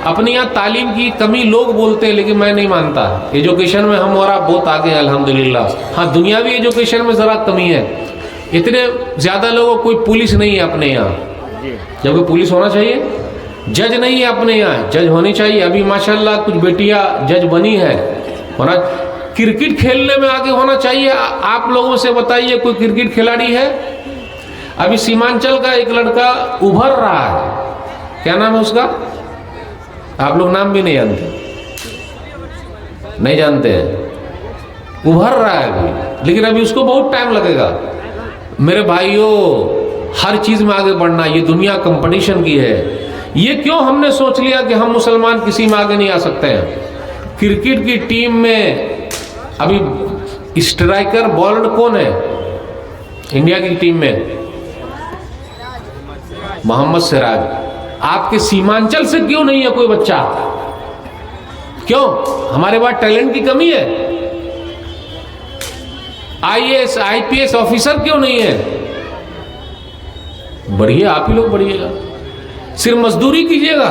अपने यहाँ तालीम की कमी लोग बोलते हैं, लेकिन मैं नहीं मानता। एजुकेशन में हम और आप बहुत आगे हैं अल्हम्दुलिल्लाह। हाँ, दुनियावी एजुकेशन में ज़रा कमी है। इतने ज़्यादा लोगों, कोई पुलिस नहीं है अपने यहाँ, जबकि पुलिस होना चाहिए। जज नहीं है अपने यहाँ, जज होनी चाहिए। अभी माशाल्लाह कुछ बेटियाँ जज बनी है। होना, क्रिकेट खेलने में आगे होना चाहिए। आप लोगों से बताइए, कोई क्रिकेट खिलाड़ी है? अभी सीमांचल का एक लड़का उभर रहा है, क्या नाम है उसका? आप लोग नाम भी नहीं जानते, नहीं जानते हैं। उभर रहा है अभी, लेकिन अभी उसको बहुत टाइम लगेगा। मेरे भाइयों, हर चीज में आगे बढ़ना, ये दुनिया कंपटीशन की है। ये क्यों हमने सोच लिया कि हम मुसलमान किसी में आगे नहीं आ सकते हैं? क्रिकेट की टीम में अभी स्ट्राइकर बॉलर कौन है इंडिया की टीम में? मोहम्मद सिराज। आपके सीमांचल से क्यों नहीं है कोई बच्चा? क्यों? हमारे पास टैलेंट की कमी है। आईएएस आईपीएस ऑफिसर क्यों नहीं है? बढ़िए, आप ही लोग बढ़िएगा। सिर्फ मजदूरी कीजिएगा,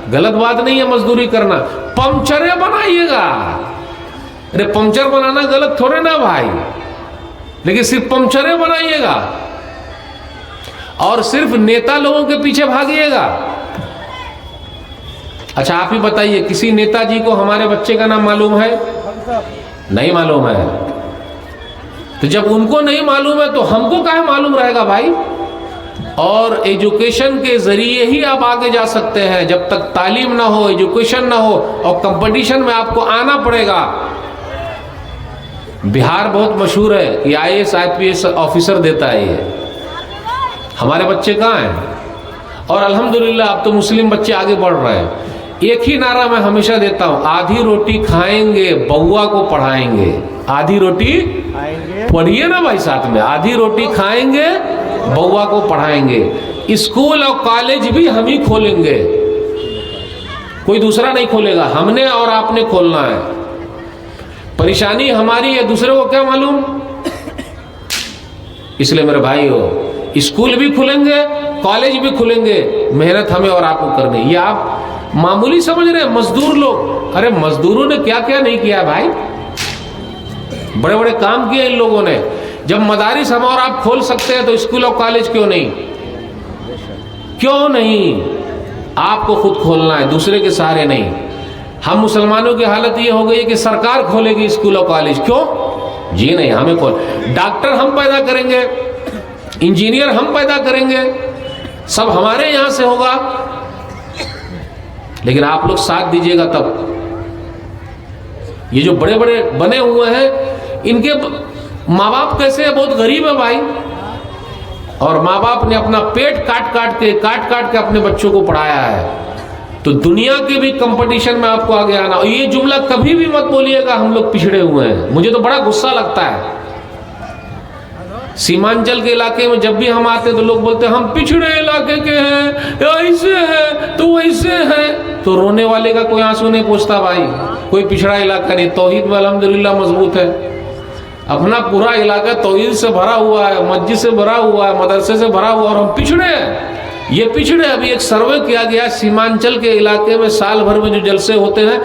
गलत बात नहीं है मजदूरी करना। पंचरें बनाइएगा। अरे पंचर बनाना गलत थोड़े ना भाई, लेकिन सिर्फ पंचरें बनाइएगा और सिर्फ नेता लोगों के पीछे भागिएगा। अच्छा, आप ही बताइए, किसी नेताजी को हमारे बच्चे का नाम मालूम है? नहीं मालूम है। तो जब उनको नहीं मालूम है तो हमको काहे मालूम रहेगा भाई? और एजुकेशन के जरिए ही आप आगे जा सकते हैं। जब तक तालीम ना हो, एजुकेशन ना हो, और कंपटीशन में आपको आना पड़ेगा। बिहार बहुत मशहूर है कि आईएएस आईपीएस ऑफिसर देता है ये। हमारे बच्चे कहाँ हैं? और अल्हम्दुलिल्लाह अब तो मुस्लिम बच्चे आगे बढ़ रहे हैं। एक ही नारा मैं हमेशा देता हूँ, आधी रोटी खाएंगे, बउआ को पढ़ाएंगे। आधी रोटी पढ़िए ना भाई साथ में, आधी रोटी खाएंगे, बउआ को पढ़ाएंगे। स्कूल और कॉलेज भी हम ही खोलेंगे, कोई दूसरा नहीं खोलेगा। हमने और आपने खोलना है। परेशानी हमारी है, दूसरे को क्या मालूम? इसलिए मेरे भाइयों, स्कूल भी खुलेंगे, कॉलेज भी खुलेंगे, मेहनत हमें और आपको करनी। ये आप मामूली समझ रहे हैं? मजदूर लोग, अरे मजदूरों ने क्या क्या नहीं किया भाई, बड़े बड़े काम किए इन लोगों ने। जब मदारिस हम और आप खोल सकते हैं तो स्कूल और कॉलेज क्यों नहीं? क्यों नहीं? आपको खुद खोलना है, दूसरे के सहारे नहीं। हम मुसलमानों की हालत ये हो गई है कि सरकार खोलेगी स्कूल और कॉलेज। क्यों? जी नहीं, हमें खोल। डॉक्टर हम पैदा करेंगे, इंजीनियर हम पैदा करेंगे, सब हमारे यहां से होगा, लेकिन आप लोग साथ दीजिएगा तब। ये जो बड़े बड़े बने हुए हैं, इनके माँ बाप कैसे है? बहुत गरीब है भाई, और माँ बाप ने अपना पेट काट काट के अपने बच्चों को पढ़ाया है। तो दुनिया के भी कंपटीशन में आपको आगे आना। और ये जुमला कभी भी मत बोलिएगा हम लोग पिछड़े हुए हैं, मुझे तो बड़ा गुस्सा लगता है। सीमांचल के इलाके में जब भी हम आते तो लोग बोलते हैं हम पिछड़े इलाके के हैं, ऐसे है तो वैसे है। तो रोने वाले का कोई आंसू नहीं पूछता भाई, कोई पिछड़ा इलाका नहीं। तौहीद में अल्हम्दुलिल्लाह मजबूत है, अपना पूरा इलाका तौहीद से भरा हुआ है, मस्जिद से भरा हुआ है, मदरसे से भरा हुआ, और हम पिछड़े हैं। ये पिछड़े, अभी एक सर्वे किया गया सीमांचल के इलाके में, साल भर में जो जलसे होते हैं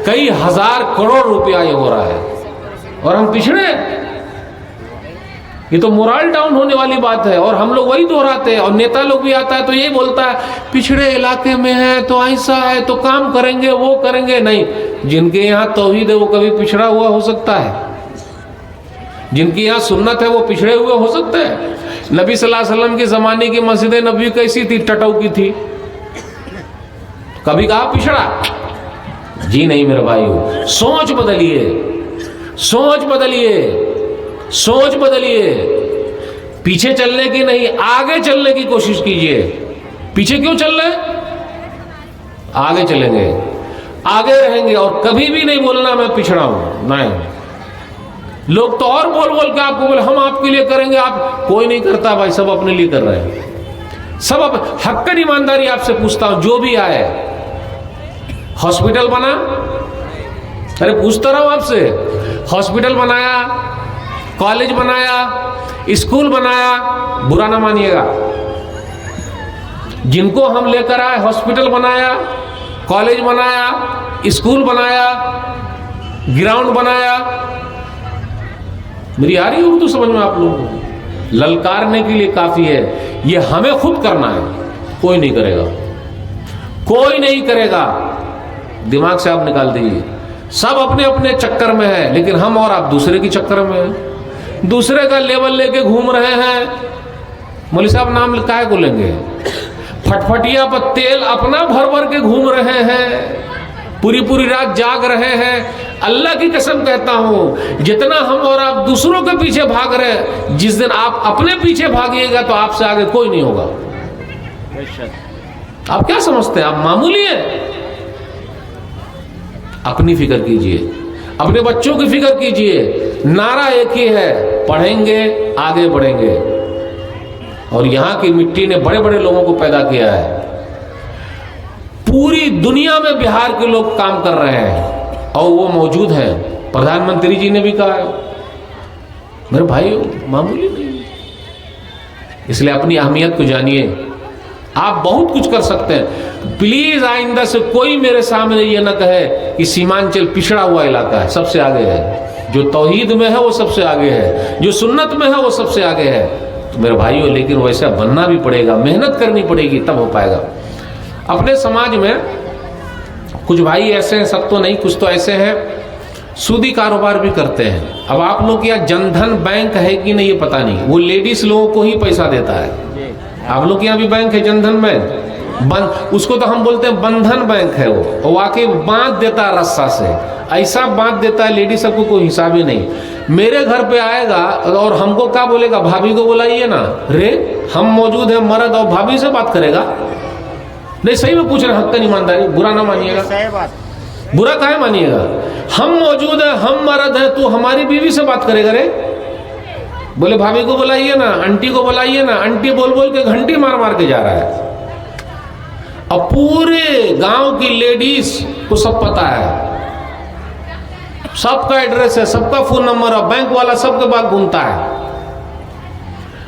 कई हजार करोड़ रुपया ये हो रहा है, और हम पिछड़े। ये तो मोरल डाउन होने वाली बात है, और हम लोग वही दोहराते हैं। और नेता लोग भी आता है तो यही बोलता है पिछड़े इलाके में है तो ऐसा है तो काम करेंगे, वो करेंगे। नहीं, जिनके यहाँ तौहीद है वो कभी पिछड़ा हुआ हो सकता है? जिनके यहाँ सुन्नत है वो पिछड़े हुए हो सकते हैं? नबी सल्लल्लाहु अलैहि वसल्लम के जमाने की मस्जिद नबी कैसी थी? टटऊ की थी। कभी कहा पिछड़ा? जी नहीं मेरे भाइयों, सोच बदलिए, सोच बदलिए, सोच बदलिए। पीछे चलने की नहीं, आगे चलने की कोशिश कीजिए। पीछे क्यों चल रहे? आगे चलेंगे, आगे रहेंगे, और कभी भी नहीं बोलना मैं पिछड़ा हूं। नहीं, लोग तो और बोल बोल के आपको बोले हम आपके लिए करेंगे। आप कोई नहीं करता भाई, सब अपने लिए कर रहे हैं। सब हक्कन ईमानदारी आपसे पूछता हूं, जो भी आए। हॉस्पिटल बना, अरे पूछता रहा हूं आपसे, हॉस्पिटल बनाया, कॉलेज बनाया, स्कूल बनाया, बुरा ना मानिएगा। जिनको हम लेकर आए, हॉस्पिटल बनाया, कॉलेज बनाया, स्कूल बनाया, ग्राउंड बनाया। मेरी आ रही है उर्दू समझ में आप लोगों को? ललकारने के लिए काफी है, ये हमें खुद करना है, कोई नहीं करेगा, कोई नहीं करेगा। दिमाग से आप निकाल दीजिए। सब अपने अपने चक्कर में है, लेकिन हम और आप दूसरे के चक्कर में हैं, दूसरे का लेवल लेके घूम रहे हैं। मौलवी साहब नाम काहे को लेंगे? फटफटिया पर तेल अपना भर भर के घूम रहे हैं, पूरी पूरी रात जाग रहे हैं। अल्लाह की कसम कहता हूं, जितना हम और आप दूसरों के पीछे भाग रहे हैं, जिस दिन आप अपने पीछे भागिएगा तो आपसे आगे कोई नहीं होगा। आप क्या समझते हैं? आप मामूली हैं? अपनी फिक्र कीजिए, अपने बच्चों की फिक्र कीजिए। नारा एक ही है, पढ़ेंगे आगे बढ़ेंगे। और यहां की मिट्टी ने बड़े बड़े लोगों को पैदा किया है। पूरी दुनिया में बिहार के लोग काम कर रहे हैं और वो मौजूद है। प्रधानमंत्री जी ने भी कहा है। मेरे भाई मामूली नहीं, इसलिए अपनी अहमियत को जानिए। आप बहुत कुछ कर सकते हैं। प्लीज आइंदा से कोई मेरे सामने ये ना कहे कि सीमांचल पिछड़ा हुआ इलाका है, सबसे आगे है। जो तौहीद में है वो सबसे आगे है, जो सुन्नत में है वो सबसे आगे है। तो मेरे भाइयों, लेकिन वैसा बनना भी पड़ेगा, मेहनत करनी पड़ेगी, तब हो पाएगा। अपने समाज में कुछ भाई ऐसे हैं, सब तो नहीं, कुछ तो ऐसे हैं सूदी कारोबार भी करते हैं। अब आप लोग क्या जनधन बैंक है कि नहीं ये पता नहीं, वो लेडीज लोगों को ही पैसा देता है। आप लोग यहाँ भी बैंक है, जनधन बैंक, उसको तो हम बोलते हैं बंधन बैंक है। वो वाकई बांध देता है रस्सा से, ऐसा बांध देता है, लेडीज सबको कोई हिसाब ही नहीं। मेरे घर पे आएगा और हमको क्या बोलेगा? भाभी को बुलाइए ना। रे हम मौजूद हैं, मर्द, और भाभी से बात करेगा? नहीं, सही में पूछ रहे, हक का ईमानदारी, बुरा ना मानिएगा। सही बात, बुरा काहे मानिएगा? हम मौजूद हैं, हम मर्द हैं, तू हमारी बीवी से बात करेगा? रे बोले भाभी को बुलाइए ना, आंटी को बुलाइए ना। आंटी बोल बोल के घंटी मार मार के जा रहा है। अब पूरे गांव की लेडीज को सब पता है, सबका एड्रेस है, सबका फोन नंबर है, बैंक वाला सबके पास घूमता है।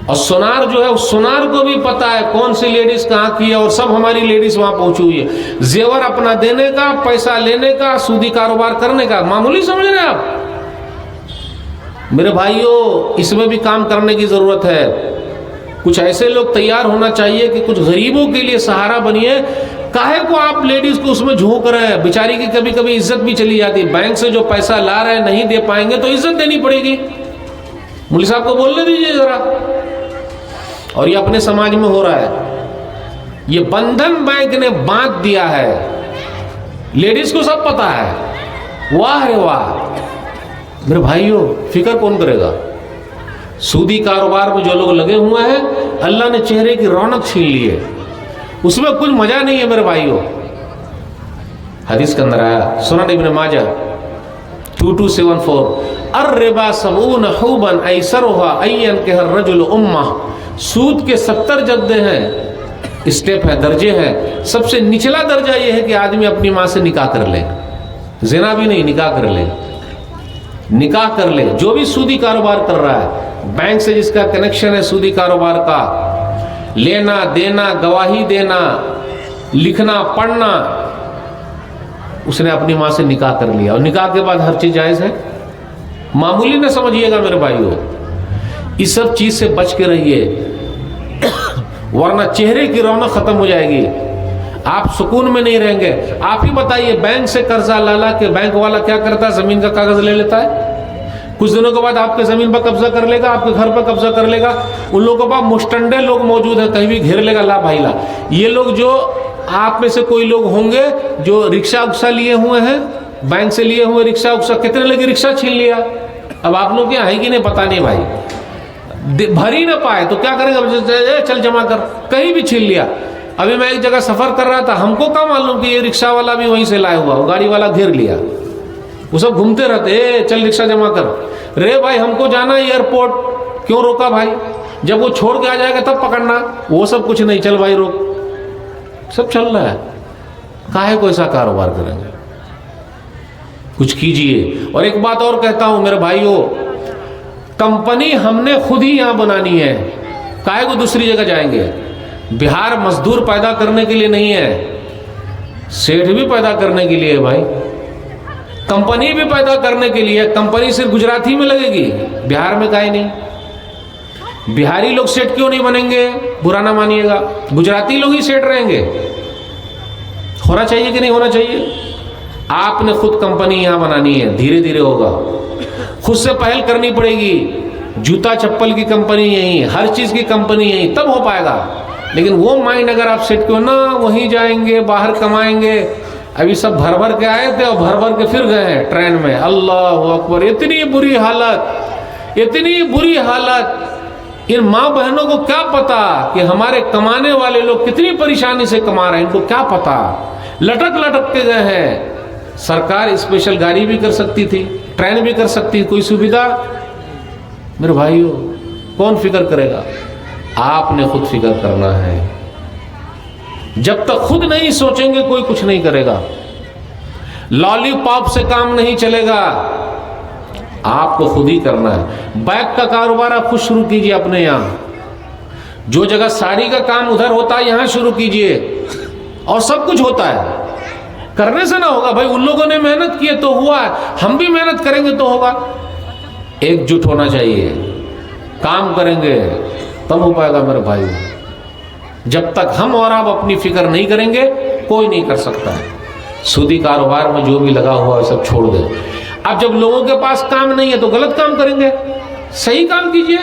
और सोनार जो है, उस सोनार को भी पता है कौन सी लेडीज कहाँ की है, और सब हमारी लेडीज वहां पहुंची हुई है। जेवर अपना देने का, पैसा लेने का, सूदी कारोबार करने का। मामूली समझ रहे हैं आप? मेरे भाइयों, इसमें भी काम करने की जरूरत है। कुछ ऐसे लोग तैयार होना चाहिए कि कुछ गरीबों के लिए सहारा बनिए। काहे को आप लेडीज को उसमें झोंक रहे हैं? बेचारी की कभी कभी इज्जत भी चली जाती है। बैंक से जो पैसा ला रहे हैं, नहीं दे पाएंगे तो इज्जत देनी पड़ेगी। मुल्ला साहब को बोलने दीजिए जरा। और ये अपने समाज में हो रहा है। ये बंधन बैंक ने बांध दिया है, लेडीज को सब पता है। वाह रे वाह। मेरे भाइयों, फिक्र कौन करेगा? सूदी कारोबार में जो लोग लगे हुए हैं, अल्लाह ने चेहरे की रौनक छीन ली है, उसमें कुछ मजा नहीं है। मेरे भाइयों, हदीस के अंदर आया, सुनन इब्न माजा 2274, अर्रिबा सबून हुबन ऐसरुहा अय्यन के हर रजुल उम्मा। सूद के 70 जद्दे हैं, स्टेप है, दर्जे हैं। सबसे निचला दर्जा यह है कि आदमी अपनी माँ से निकाह कर ले। जिना भी नहीं, निकाह कर ले, निकाह कर ले। जो भी सूदी कारोबार कर रहा है, बैंक से जिसका कनेक्शन है सूदी कारोबार का, लेना देना, गवाही देना, लिखना पढ़ना, उसने अपनी माँ से निकाह कर लिया। और निकाह के बाद हर चीज जायज है। मामूली ना समझिएगा मेरे भाइयों, इस सब चीज से बच के रहिए, वरना चेहरे की रौनक खत्म हो जाएगी, आप सुकून में नहीं रहेंगे। आप ही बताइए, बैंक से कर्जा ला के बैंक वाला क्या करता है? जमीन का कागज ले लेता है, कुछ दिनों के बाद आपके जमीन पर कब्जा कर लेगा, आपके घर पर कब्जा कर लेगा। उन लोगों के पास मुस्टंडे लोग मौजूद हैं, कहीं भी घेर लेगा, ला भाई ला। ये लोग, जो आप में से कोई लोग होंगे जो रिक्शा उक्सा लिए हुए हैं, बैंक से लिए हुए रिक्शा उक्सा, कितने लगे रिक्शा छीन लिया। अब आप लोग क्या है कि नहीं पता नहीं भाई, भर ही ना पाए तो क्या करेंगे? चल जमा कर, कहीं भी छीन लिया। अभी मैं एक जगह सफर कर रहा था, हमको क्या मालूम कि ये रिक्शा वाला भी वहीं से लाया हुआ, गाड़ी वाला घेर लिया। वो सब घूमते रहते, चल रिक्शा जमा कर। रे भाई हमको जाना एयरपोर्ट, क्यों रोका भाई? जब वो छोड़ के आ जाएगा तब पकड़ना। वो सब कुछ नहीं, चल भाई रोक। सब चल रहा है, काहे को ऐसा कारोबार करेंगे? कुछ कीजिए। और एक बात और कहता हूं मेरे भाइयों, कंपनी हमने खुद ही यहां बनानी है, काहे को दूसरी जगह जाएंगे? बिहार मजदूर पैदा करने के लिए नहीं है, सेठ भी पैदा करने के लिए भाई, कंपनी भी पैदा करने के लिए। कंपनी सिर्फ गुजराती में लगेगी, बिहार में काहे नहीं? बिहारी लोग सेठ क्यों नहीं बनेंगे? बुरा ना मानिएगा, गुजराती लोग ही सेठ रहेंगे। होना चाहिए कि नहीं होना चाहिए? आपने खुद कंपनी यहां बनानी है, धीरे धीरे होगा, खुद से पहल करनी पड़ेगी। जूता चप्पल की कंपनी यही, हर चीज की कंपनी यही, तब हो पाएगा। लेकिन वो माइंड अगर आप सेट क्यों ना, वहीं जाएंगे, बाहर कमाएंगे। अभी सब भर भर के आए थे और भर भर के फिर गए हैं ट्रेन में। अल्लाह अकबर, इतनी बुरी हालत, इतनी बुरी हालत। इन माँ बहनों को क्या पता कि हमारे कमाने वाले लोग कितनी परेशानी से कमा रहे हैं, इनको क्या पता। लटक लटक के गए हैं। सरकार स्पेशल गाड़ी भी कर सकती थी, ट्रेन भी कर सकती थी, कोई सुविधा? मेरे भाइयों, कौन फिक्र करेगा? आपने खुद फिक्र करना है। जब तक खुद नहीं सोचेंगे कोई कुछ नहीं करेगा। लॉलीपॉप से काम नहीं चलेगा, आपको खुद ही करना है। बैग का कारोबार आप खुद शुरू कीजिए अपने यहां। जो जगह साड़ी का काम उधर होता है यहां शुरू कीजिए, और सब कुछ होता है। करने से ना होगा भाई, उन लोगों ने मेहनत की है तो हुआ है, हम भी मेहनत करेंगे तो होगा। एकजुट होना चाहिए, काम करेंगे तब हो पाएगा मेरे भाई। जब तक हम और आप अपनी फिक्र नहीं करेंगे, कोई नहीं कर सकता है। सूदी कारोबार में जो भी लगा हुआ है सब छोड़ दे। अब जब लोगों के पास काम नहीं है तो गलत काम करेंगे, सही काम कीजिए।